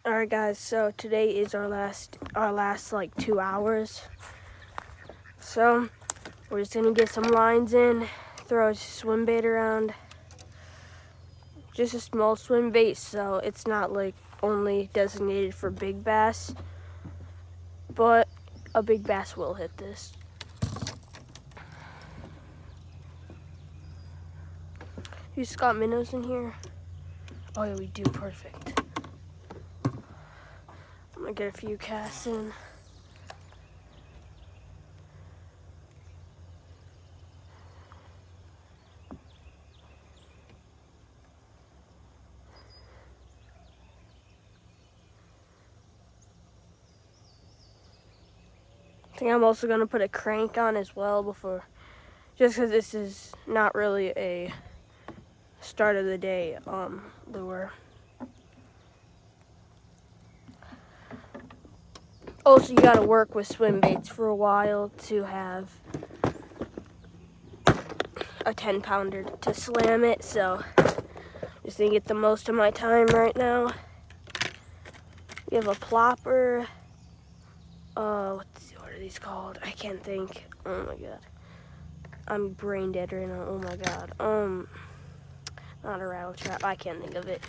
All right, guys. So today is our last like 2 hours. So we're just gonna get some lines in, throw a swim bait around. Just a small swim bait, so it's not like only designated for big bass, but a big bass will hit this. You just got minnows in here? Oh yeah, we do. Perfect. I'm gonna get a few casts in. I think I'm also gonna put a crank on as well before, just because this is not really a start of the day lure. Also, you gotta work with swim baits for a while to have a 10-pounder to slam it, so just gonna get the most of my time right now. We have a plopper. What are these called? I can't think. Oh my god. I'm brain dead right now. Oh my god. Not a rattle trap. I can't think of it.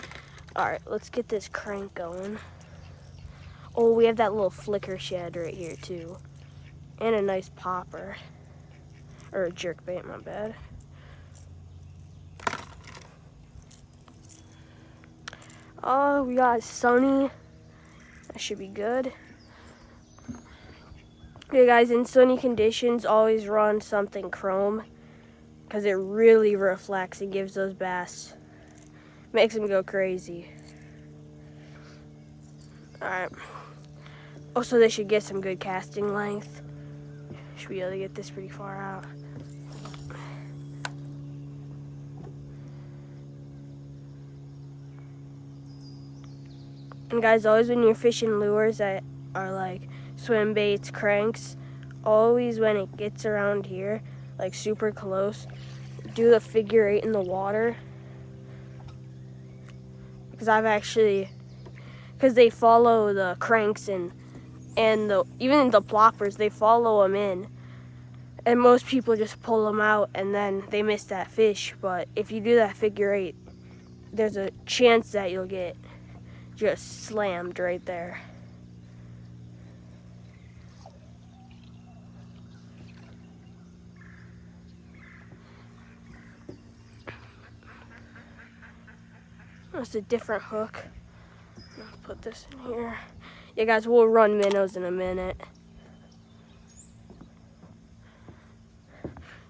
Alright, let's get this crank going. Oh, we have that little flicker shed right here too. And a nice popper. Or a jerk bait, my bad. Oh, we got Sunny. That should be good. Okay, guys, in sunny conditions, always run something chrome because it really reflects and gives those bass, makes them go crazy. Alright. Also, they should get some good casting length. Should be able to get this pretty far out. And guys, always when you're fishing lures that are like swim baits, cranks, always when it gets around here, like super close, do the figure 8 in the water. Because because they follow the cranks and even the ploppers, they follow them in. And most people just pull them out and then they miss that fish. But if you do that figure 8, there's a chance that you'll get just slammed right there. That's a different hook. I'll put this in here. Yeah, guys, we'll run minnows in a minute.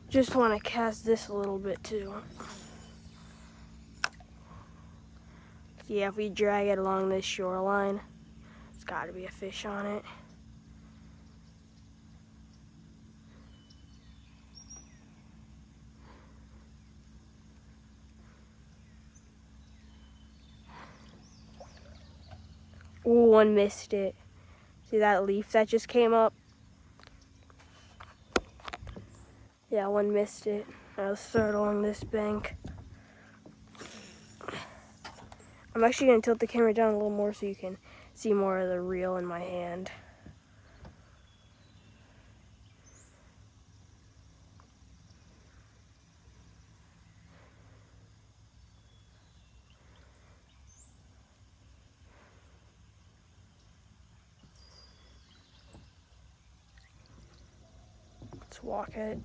Just want to cast this a little bit too. Yeah, if we drag it along this shoreline, there's got to be a fish on it. Ooh, one missed it. See that leaf that just came up? Yeah, one missed it. I'll start along this bank. I'm actually going to tilt the camera down a little more so you can see more of the reel in my hand. Let's walk it.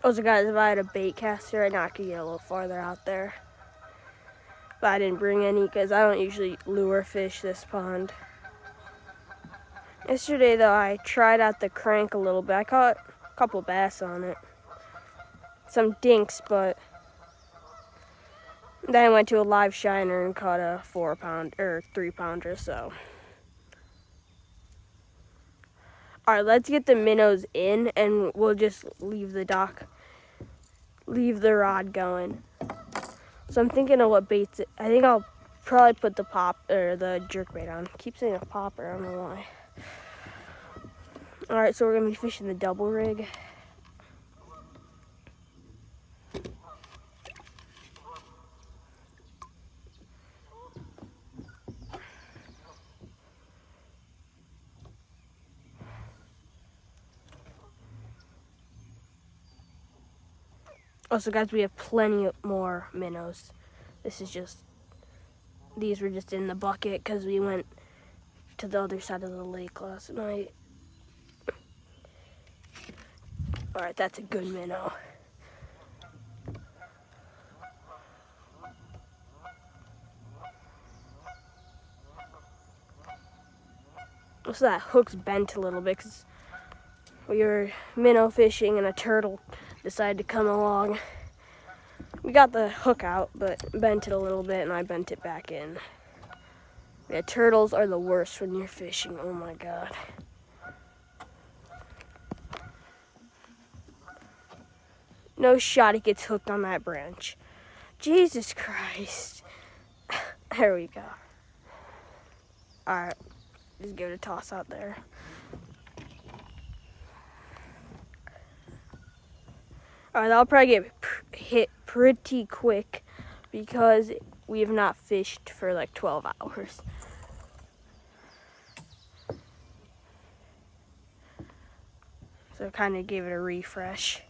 Also, guys, if I had a bait caster right now, I could get a little farther out there. But I didn't bring any because I don't usually lure fish this pond. Yesterday, though, I tried out the crank a little bit. I caught a couple bass on it. Some dinks, but then I went to a live shiner and caught a 4-pound or 3-pounder, so. All right, let's get the minnows in, and we'll just leave the rod going. So I'm thinking of what baits. I think I'll probably put the the jerkbait on. I keep saying a popper, I don't know why. All right, so we're gonna be fishing the double rig. Also, guys, we have plenty more minnows. These were just in the bucket because we went to the other side of the lake last night. All right, that's a good minnow. Also, that hook's bent a little bit because we were minnow fishing and a turtle decided to come along. We got the hook out, but bent it a little bit, and I bent it back in. Yeah, turtles are the worst when you're fishing. Oh my God. No shot he gets hooked on that branch. Jesus Christ. There we go. All right, just give it a toss out there. All right, that'll probably get hit pretty quick because we have not fished for like 12 hours. So kind of gave it a refresh.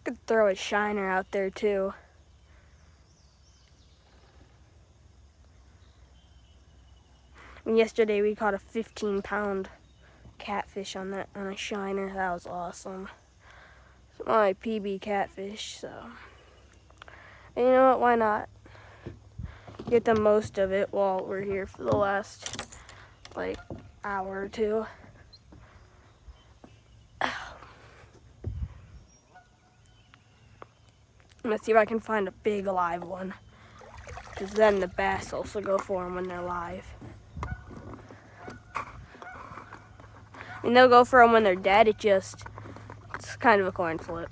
Could throw a shiner out there too. And yesterday we caught a 15-pound catfish on a shiner. That was awesome. It's my PB catfish, so. And you know what? Why not? Get the most of it while we're here for the last like hour or two. I'm gonna see if I can find a big live one, because then the bass also go for them when they're live. And they'll go for them when they're dead. It's kind of a coin flip.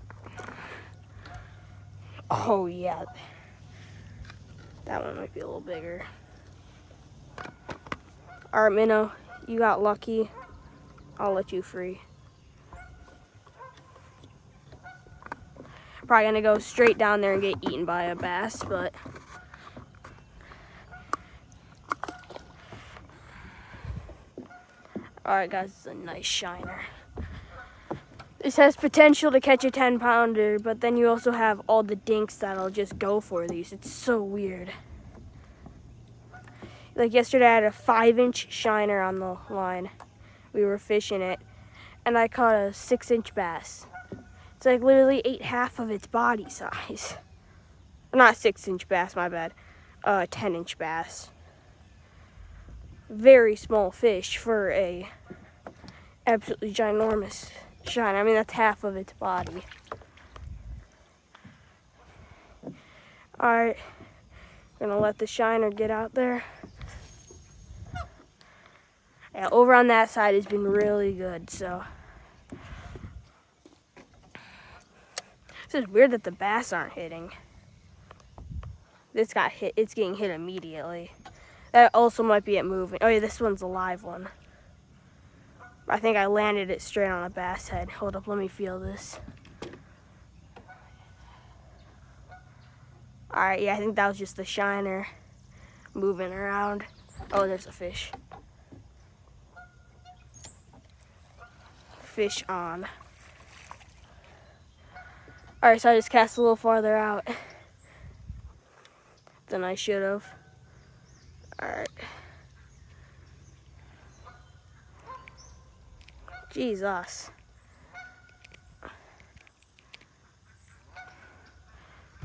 Oh yeah, that one might be a little bigger. All right, minnow, you got lucky. I'll let you free. Probably gonna go straight down there and get eaten by a bass, but all right, guys, it's a nice shiner. This has potential to catch a 10-pounder, but then you also have all the dinks that'll just go for these. It's so weird. Like yesterday, I had a 5-inch shiner on the line. We were fishing it, and I caught a 6-inch bass. It's like literally ate half of its body size. Not 6-inch bass, my bad. 10-inch bass. Very small fish for a absolutely ginormous shiner. I mean, that's half of its body. Alright, gonna let the shiner get out there. Yeah, over on that side has been really good, so. It's just weird that the bass aren't hitting. This got hit, it's getting hit immediately. That also might be it moving. Oh yeah, this one's a live one. I think I landed it straight on a bass head. Hold up, let me feel this. All right, yeah, I think that was just the shiner moving around. Oh, there's a fish. Fish on. All right, so I just cast a little farther out than I should have. All right. Jesus.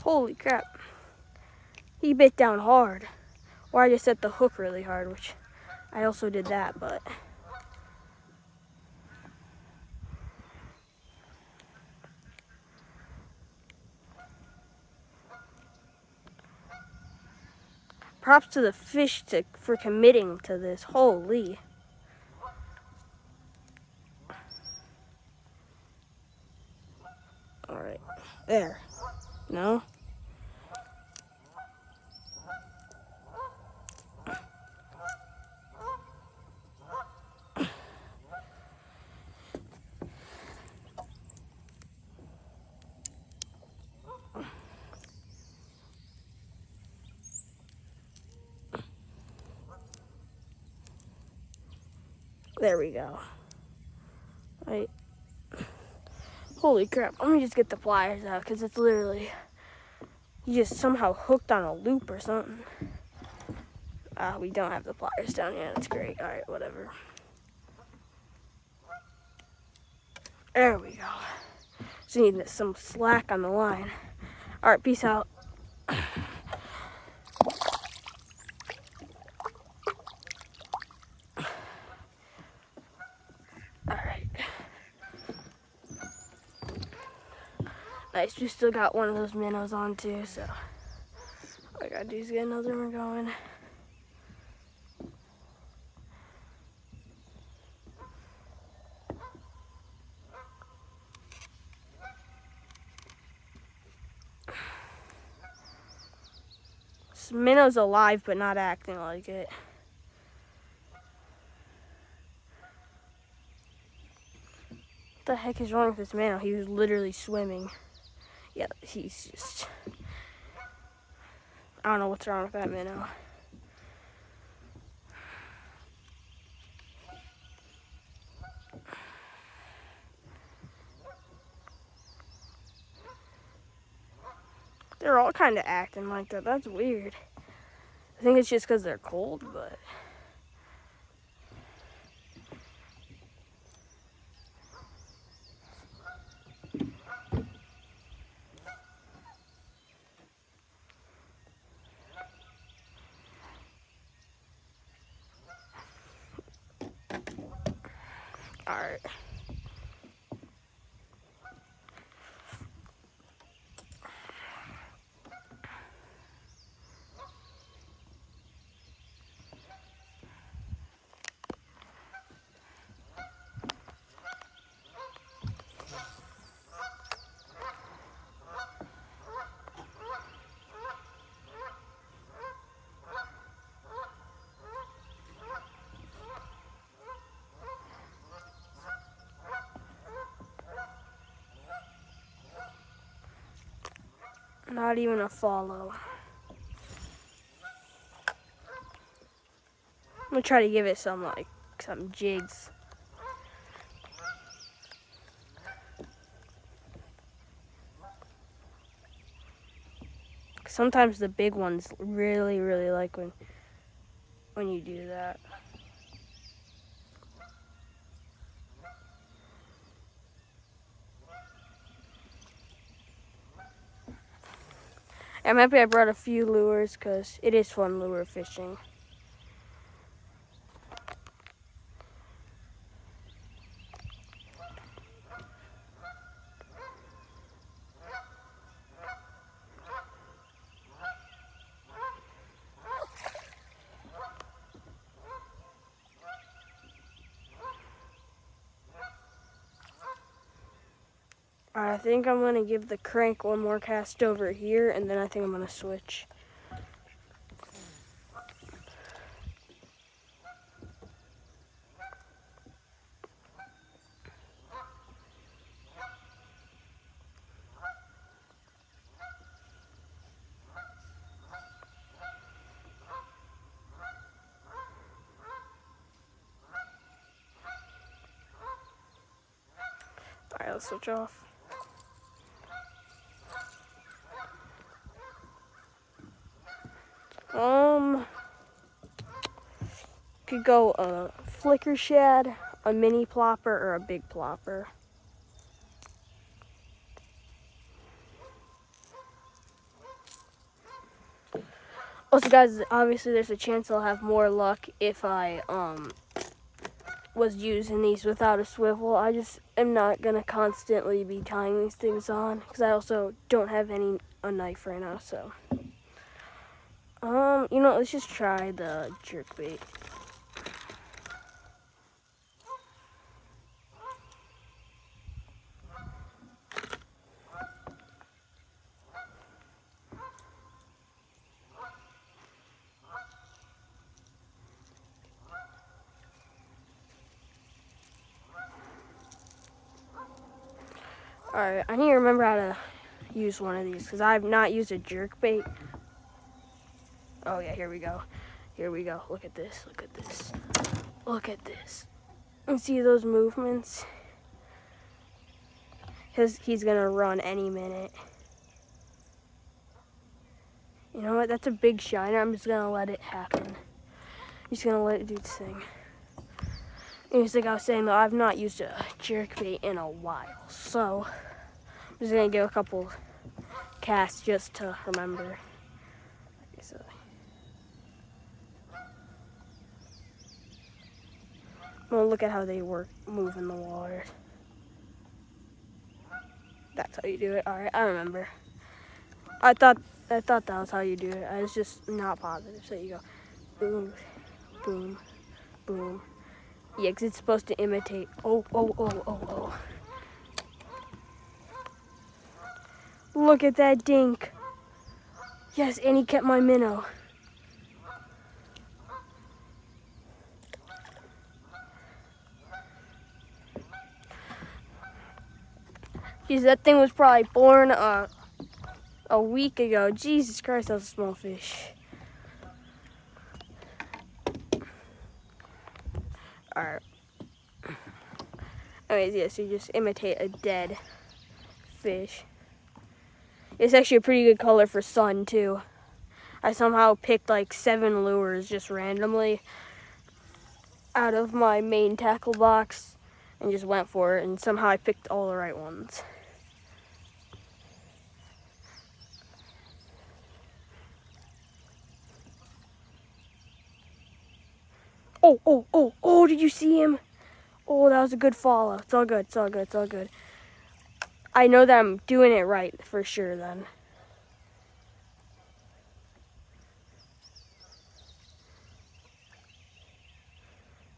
Holy crap. He bit down hard. Or I just set the hook really hard, which I also did that, but. props to the fish for committing to this. Holy. All right, there. No? There we go. Right. Holy crap. Let me just get the pliers out because it's literally, he just somehow hooked on a loop or something. We don't have the pliers down yet. That's great. All right, whatever. There we go. Just need some slack on the line. All right, peace out. Nice, we still got one of those minnows on too, so all I gotta do is get another one going. This minnow's alive, but not acting like it. What the heck is wrong with this minnow? He was literally swimming. Yeah, he's just, I don't know what's wrong with that minnow. They're all kind of acting like that. That's weird. I think it's just because they're cold, but all right. Not even a follow. I'm gonna try to give it some jigs. Sometimes the big ones really, really like when you do that. I'm happy I brought a few lures because it is fun lure fishing. I think I'm gonna give the crank one more cast over here, and then I think I'm gonna switch. All right, let's switch off. Could go a flicker shad, a mini plopper, or a big plopper. Also, guys, obviously there's a chance I'll have more luck if I was using these without a swivel. I just am not gonna constantly be tying these things on because I also don't have a knife right now, so let's just try the jerkbait. Alright, I need to remember how to use one of these because I've not used a jerkbait. Oh yeah, here we go. Here we go. Look at this. Look at this. Look at this. You see those movements? He's gonna run any minute. You know what? That's a big shiner. I'm just gonna let it happen. I'm just gonna let it do its thing. And just like I was saying though, I've not used a jerkbait in a while, so I'm just gonna give a couple casts just to remember. So, well, look at how they move in the water. That's how you do it. All right, I remember. I thought that was how you do it. I was just not positive. So you go boom, boom, boom. Yeah, because it's supposed to imitate. Oh. Look at that dink. Yes, and he kept my minnow. Geez, that thing was probably born a week ago. Jesus Christ, that was a small fish. Alright. Anyways, yeah, so you just imitate a dead fish. It's actually a pretty good color for sun, too. I somehow picked like 7 lures just randomly out of my main tackle box and just went for it, and somehow I picked all the right ones. Oh, did you see him? Oh, that was a good follow. It's all good, it's all good, it's all good. I know that I'm doing it right for sure then.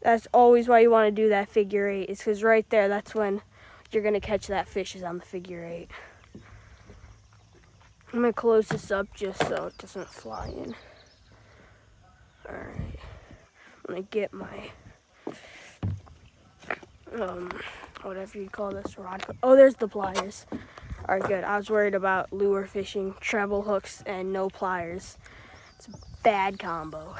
That's always why you want to do that figure 8. It's because right there, that's when you're going to catch that fish is on the figure 8. I'm going to close this up just so it doesn't fly in. Alright. I'm going to get my, whatever you call this, rod. Oh, there's the pliers. Alright, good. I was worried about lure fishing, treble hooks, and no pliers. It's a bad combo.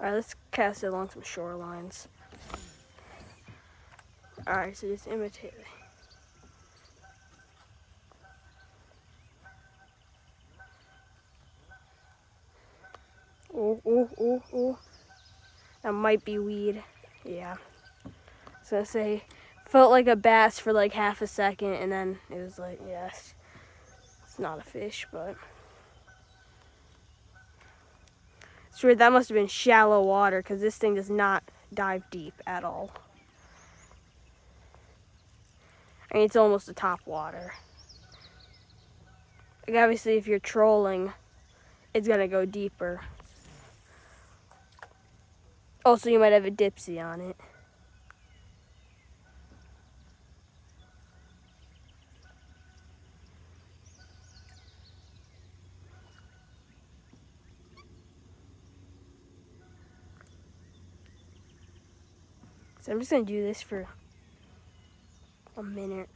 Alright, let's cast it along some shorelines. Alright, so just imitate it. Oh. That might be weed. Yeah. I was gonna say, felt like a bass for like half a second, and then it was like, yes, it's not a fish, but it's weird. That must have been shallow water because this thing does not dive deep at all. I mean, it's almost the top water. Like obviously, if you're trolling, it's gonna go deeper. Also, you might have a dipsy on it. So I'm just gonna do this for a minute.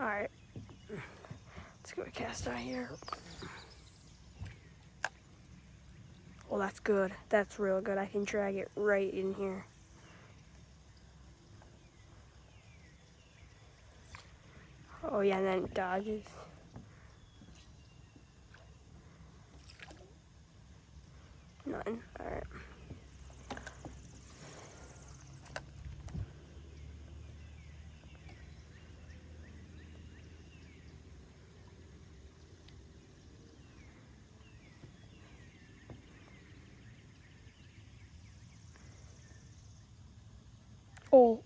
Alright, let's go cast out here. Oh, that's good. That's real good. I can drag it right in here. Oh yeah, and then it dodges. Nothing. Alright.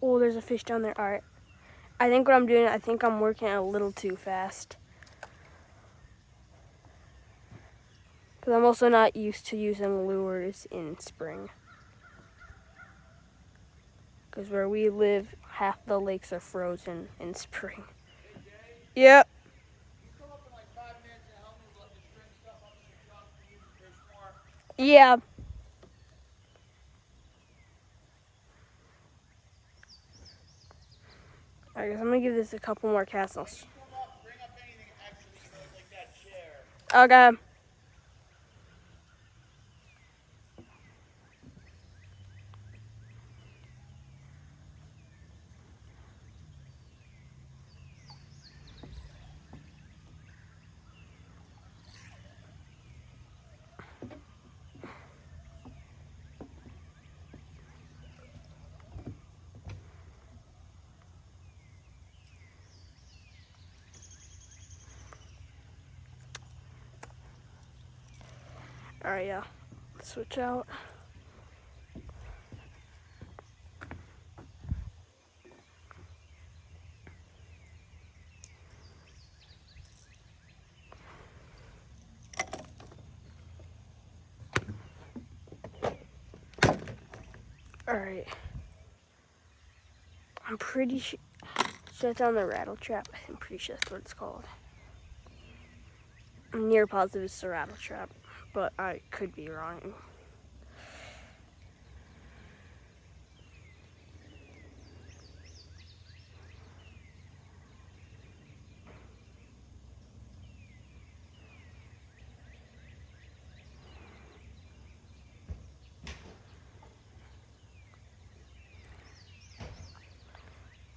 Oh, there's a fish down there. Alright. I think what I'm doing, I think I'm working a little too fast. Because I'm also not used to using lures in spring. Because where we live, half the lakes are frozen in spring. Yep. You come up in like 5 minutes and help me let me string stuff up in the truck for you to fish more. Yeah. Alright, guys, I'm going to give this a couple more casts. When you come up, bring up anything extra, like that chair. Okay. Alright, yeah. Let's switch out. Alright. I'm pretty sure. Shut down the rattle trap. I'm pretty sure that's what it's called. I'm near positive it's the rattle trap, but I could be wrong.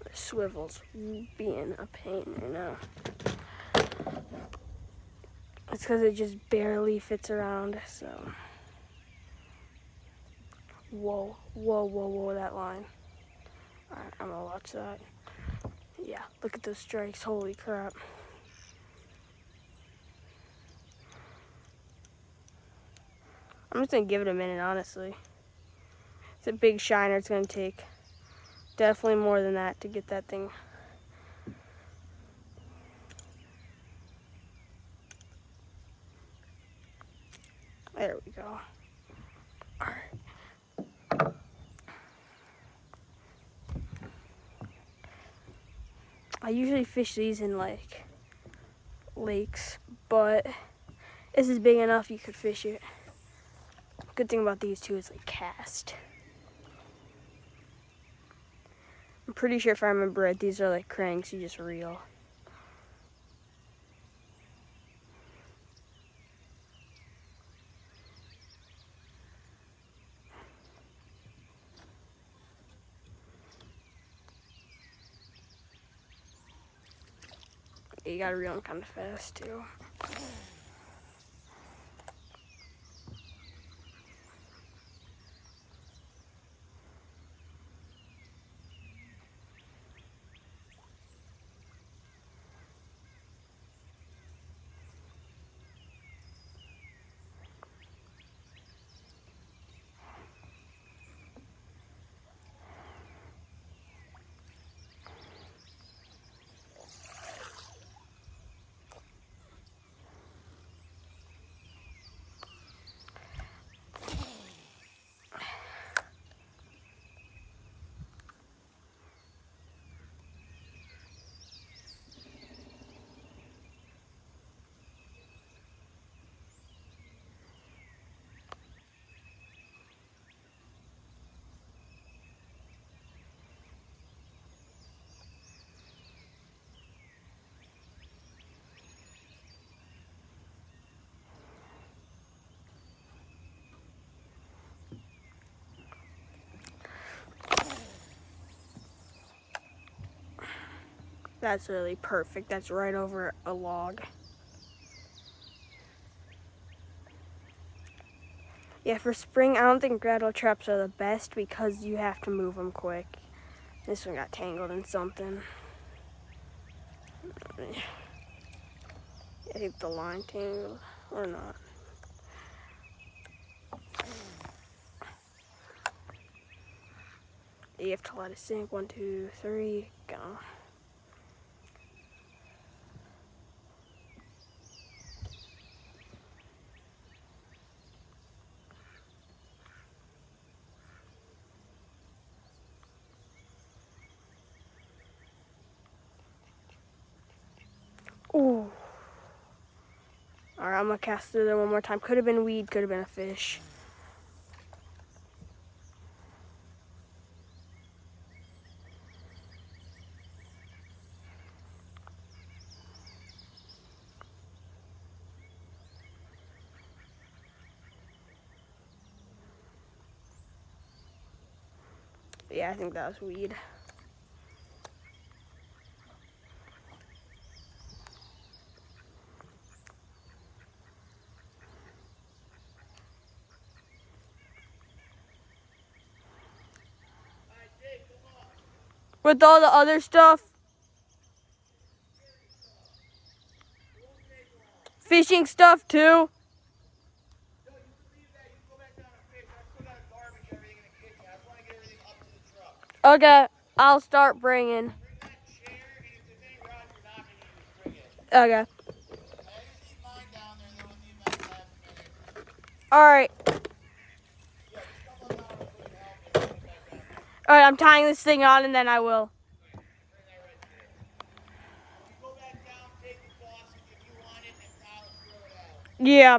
The swivel's being a pain right now. It's because it just barely fits around, so. Whoa, that line. Alright, I'm gonna watch that. Yeah, look at those strikes, holy crap. I'm just gonna give it a minute, honestly. It's a big shiner, it's gonna take definitely more than that to get that thing. There we go. Alright. I usually fish these in like lakes, but this is big enough you could fish it. Good thing about these two is they cast. I'm pretty sure if I remember right, these are like cranks you just reel. You gotta reel them kind of fast too. That's really perfect. That's right over a log. Yeah, for spring, I don't think rattle traps are the best because you have to move them quick. This one got tangled in something. I think the line tangled or not. You have to let it sink. 1, 2, 3, go. Ooh. Alright, I'm gonna cast it there one more time. Could have been a weed, could have been a fish. Yeah, I think that was weed. With all the other stuff, fishing stuff too. No, you can leave that. You can go back down and fish. I still got garbage, everything in the kitchen. I just want to get everything up to the truck. Okay, I'll start bringing. Bring that chair, and if there's any rods you're not going to use, bring it. Okay. I just leave mine down there, and then we'll leave that last minute. Alright. Yeah, just come on down real quick and help me. Bring it back down there. Alright, I'm tying this thing on and then I will. Bring that right there. You go back down, take the faucet if you want it, and if not, let's throw it out. Yeah.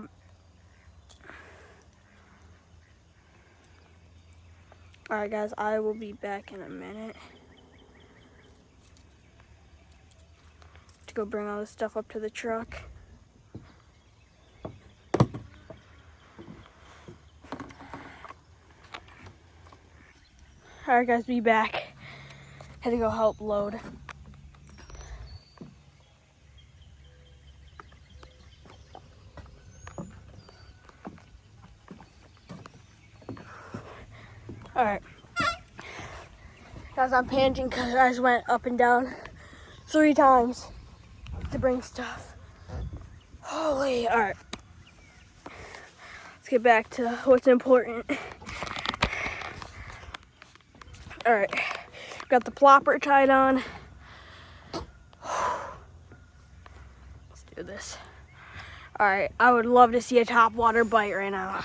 Alright guys, I will be back in a minute. To go bring all this stuff up to the truck. Alright guys, be back. Had to go help load. Alright. Guys, I'm panting because I just went up and down 3 times to bring stuff. Holy, alright. Let's get back to what's important. Alright, got the plopper tied on. Let's do this. Alright, I would love to see a topwater bite right now.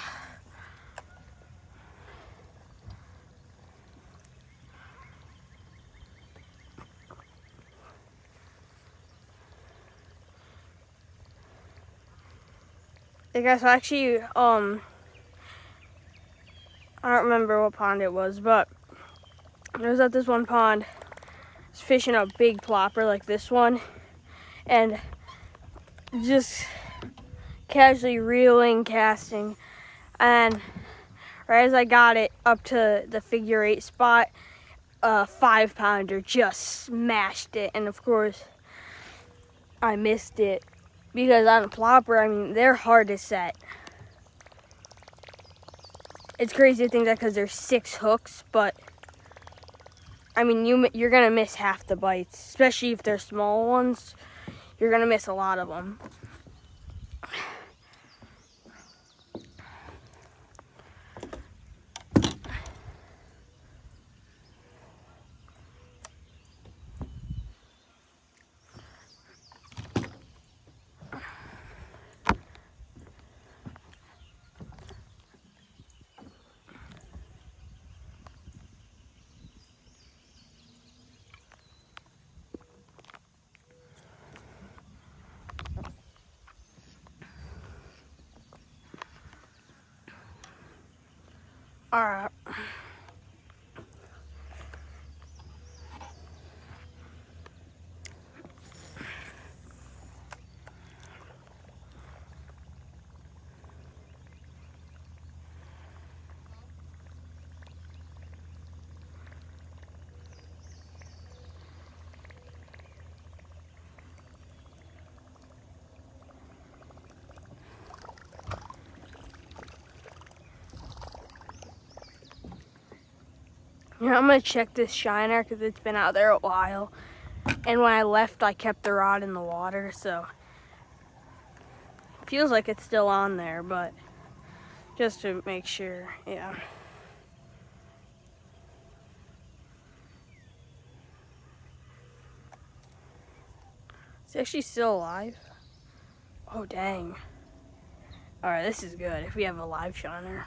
Hey guys, so actually, I don't remember what pond it was, but I was at this one pond, I was fishing a big plopper like this one, and just casually reeling, casting, and right as I got it up to the figure 8 spot, a 5-pounder just smashed it, and of course, I missed it. Because on a plopper, I mean, they're hard to set. It's crazy to think that because there's 6 hooks, but I mean, you're gonna miss half the bites, especially if they're small ones. You're gonna miss a lot of them. All right. You know, I'm gonna check this shiner because it's been out there a while. And when I left, I kept the rod in the water, so feels like it's still on there, but just to make sure, yeah. It's actually still alive. Oh, dang. All right, this is good if we have a live shiner.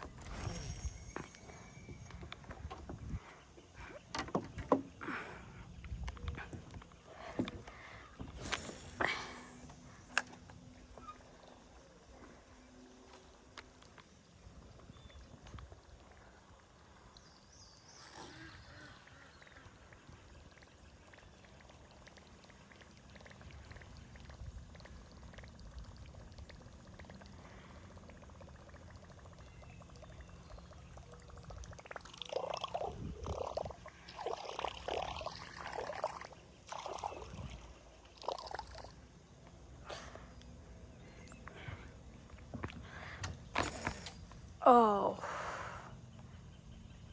Oh,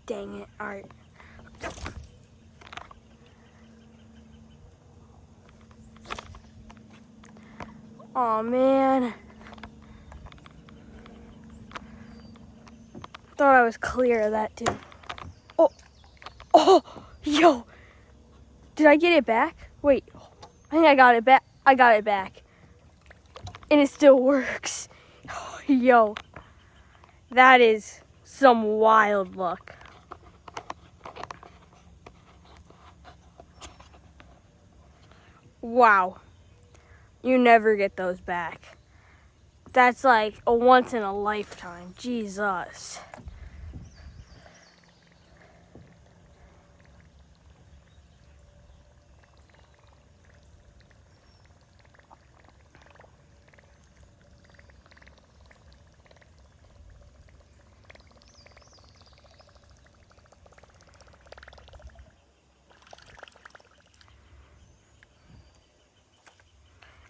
dang it. All right. Oh, man. Thought I was clear of that, too. Oh, oh, yo. Did I get it back? Wait, I think I got it back. I got it back. And it still works. Yo, that is some wild luck. Wow. You never get those back. That's like a once in a lifetime. Jesus.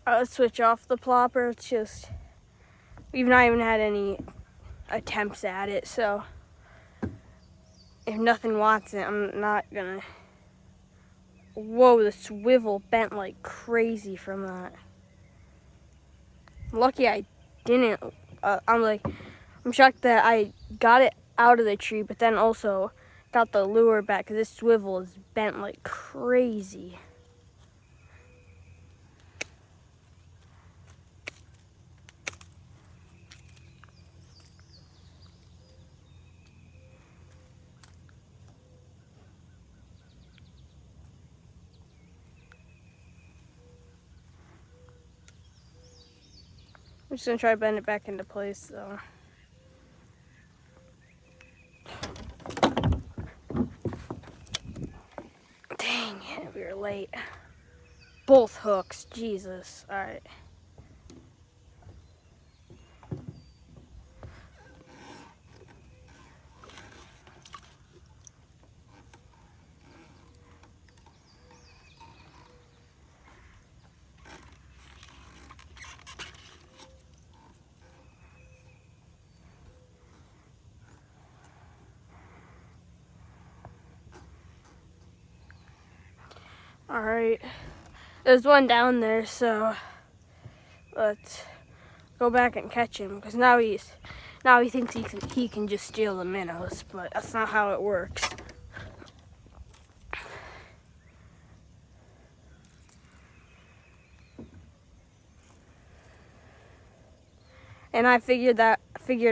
Let's switch off the plopper. It's just, we've not even had any attempts at it, so if nothing wants it, I'm not gonna. Whoa, the swivel bent like crazy from that. Lucky I didn't. I'm shocked that I got it out of the tree, but then also got the lure back because this swivel is bent like crazy. I'm just gonna try to bend it back into place though. Dang it, we were late. Both hooks, Jesus. All right. All right. There's one down there, so let's go back and catch him because now he thinks he can just steal the minnows, but that's not how it works. And I figured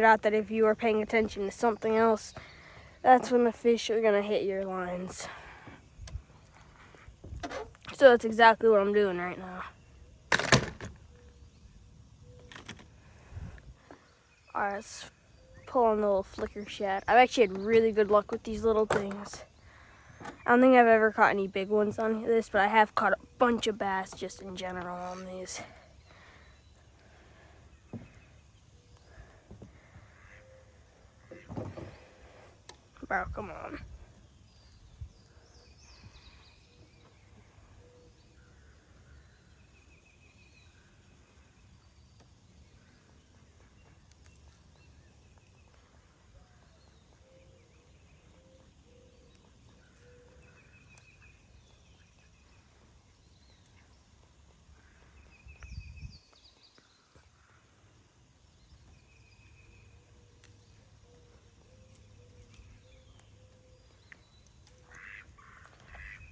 out that if you were paying attention to something else, that's when the fish are gonna hit your lines. So that's exactly what I'm doing right now. Alright, let's pull on the little flicker shad. I've actually had really good luck with these little things. I don't think I've ever caught any big ones on this, but I have caught a bunch of bass just in general on these. Bro, come on.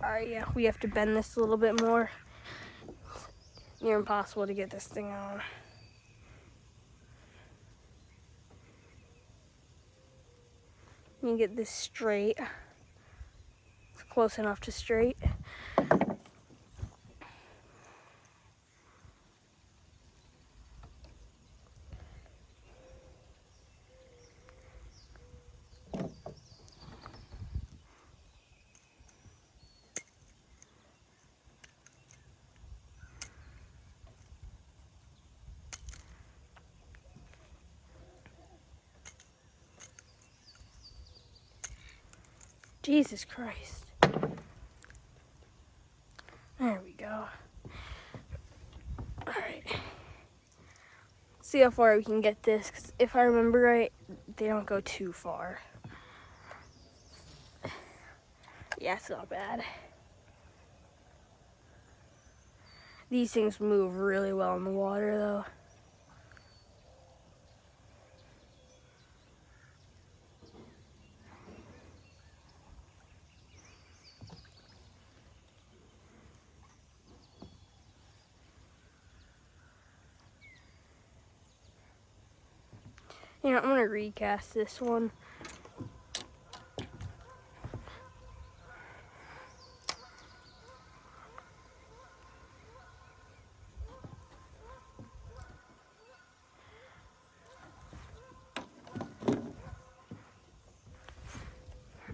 Alright, yeah, we have to bend this a little bit more. Near impossible to get this thing on. You can get this straight. It's close enough to straight. Jesus Christ. There we go. Alright. See how far we can get this, 'cause if I remember right, they don't go too far. Yeah, it's not bad. These things move really well in the water, though. You know, I'm gonna recast this one.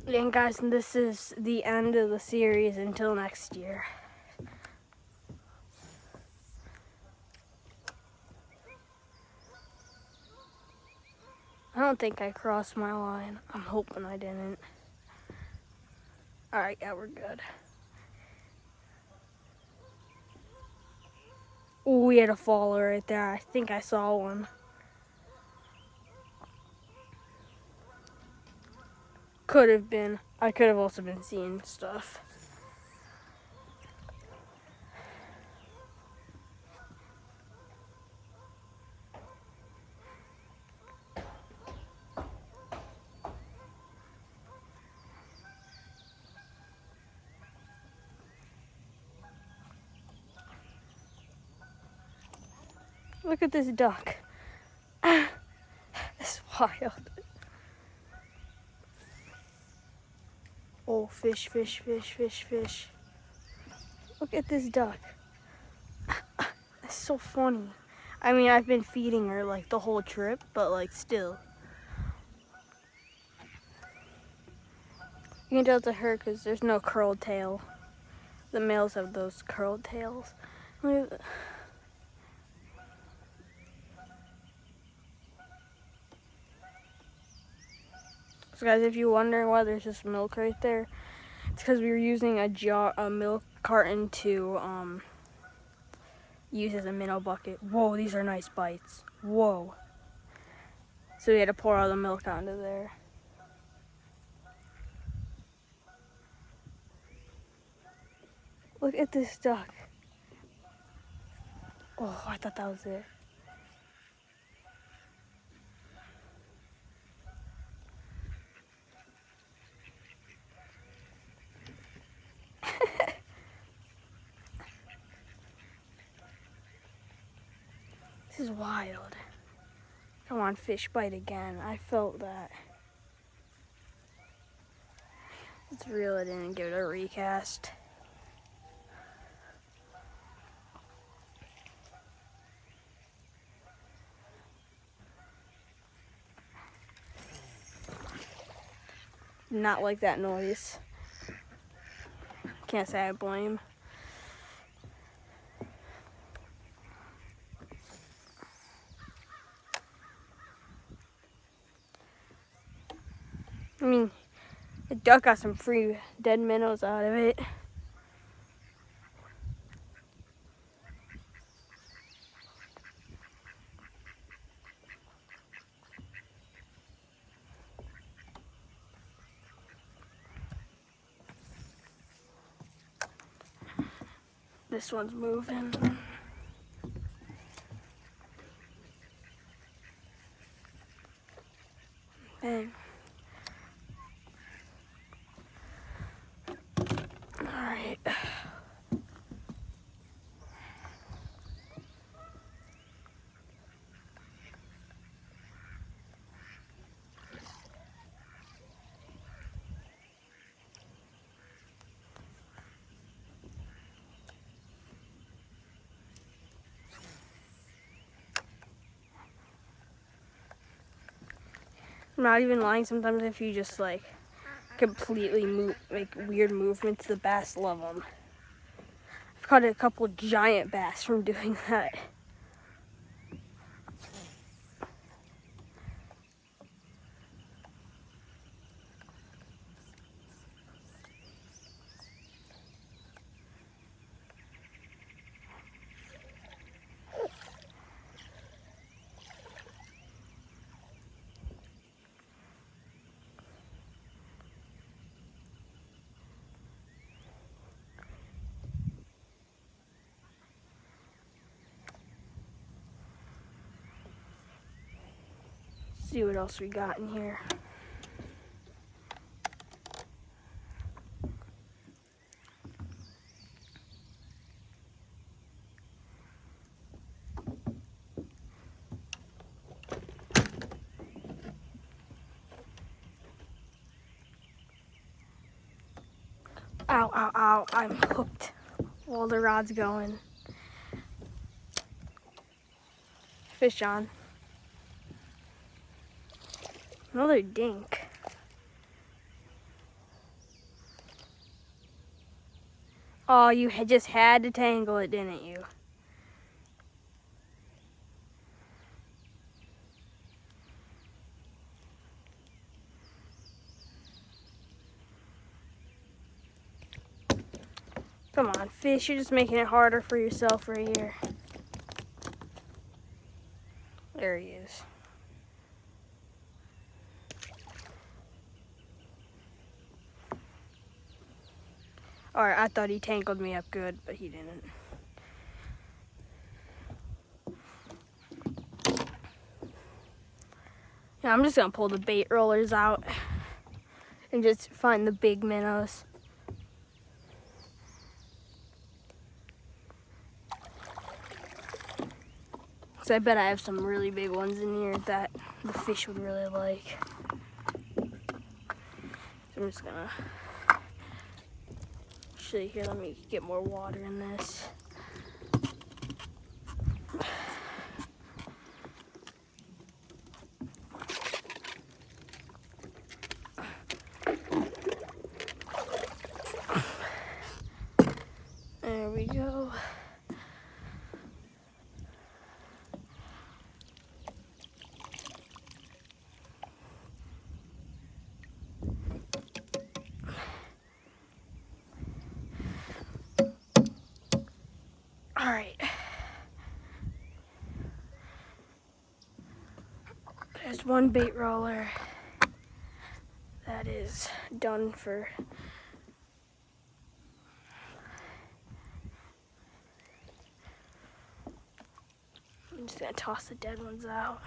And guys, this is the end of the series until next year. I don't think I crossed my line. I'm hoping I didn't. Alright, yeah, we're good. Ooh, we had a faller right there. I think I saw one. Could have been. I could have also been seeing stuff. Look at this duck. It's wild. Oh, fish, fish, fish, fish, fish. Look at this duck. That's so funny. I mean, I've been feeding her like the whole trip, but like still. You can tell it's a her because there's no curled tail. The males have those curled tails. Look at So guys, if you're wondering why there's just milk right there, it's because we were using a milk carton to use as a minnow bucket. Whoa, these are nice bites. Whoa. So we had to pour all the milk onto there. Look at this duck. Oh, I thought that was it. This is wild. Come on, fish, bite again. I felt that. Let's reel it in and give it a recast. Not like that noise. Can't say I blame. I mean, the duck got some free dead minnows out of it. This one's moving. Bang. Alright. I'm not even lying. Sometimes if you just like completely make weird movements, the bass love them. I've caught a couple giant bass from doing that. See what else we got in here. Ow, ow, ow, I'm hooked while the rod's going. Fish on. Another dink. Oh, you just had to tangle it, didn't you? Come on, fish, you're just making it harder for yourself right here. There he is. Alright, I thought he tangled me up good, but he didn't. Yeah, I'm just gonna pull the bait rollers out and just find the big minnows. So I bet I have some really big ones in here that the fish would really like. So I'm just gonna show you here. Let me get more water in this. There we go. All right. There's one bait roller that is done for. I'm just gonna toss the dead ones out.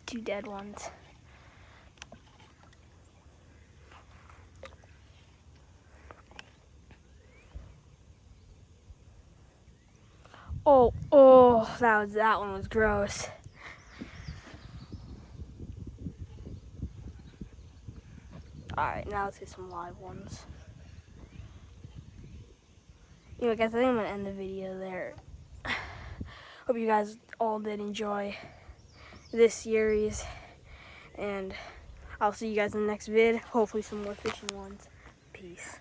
Two dead ones. Oh, that one was gross. All right, now let's get some live ones. Anyway, guys, I think I'm gonna end the video there. Hope you guys all did enjoy this series, and I'll see you guys in the next vid. Hopefully some more fishing ones. Peace.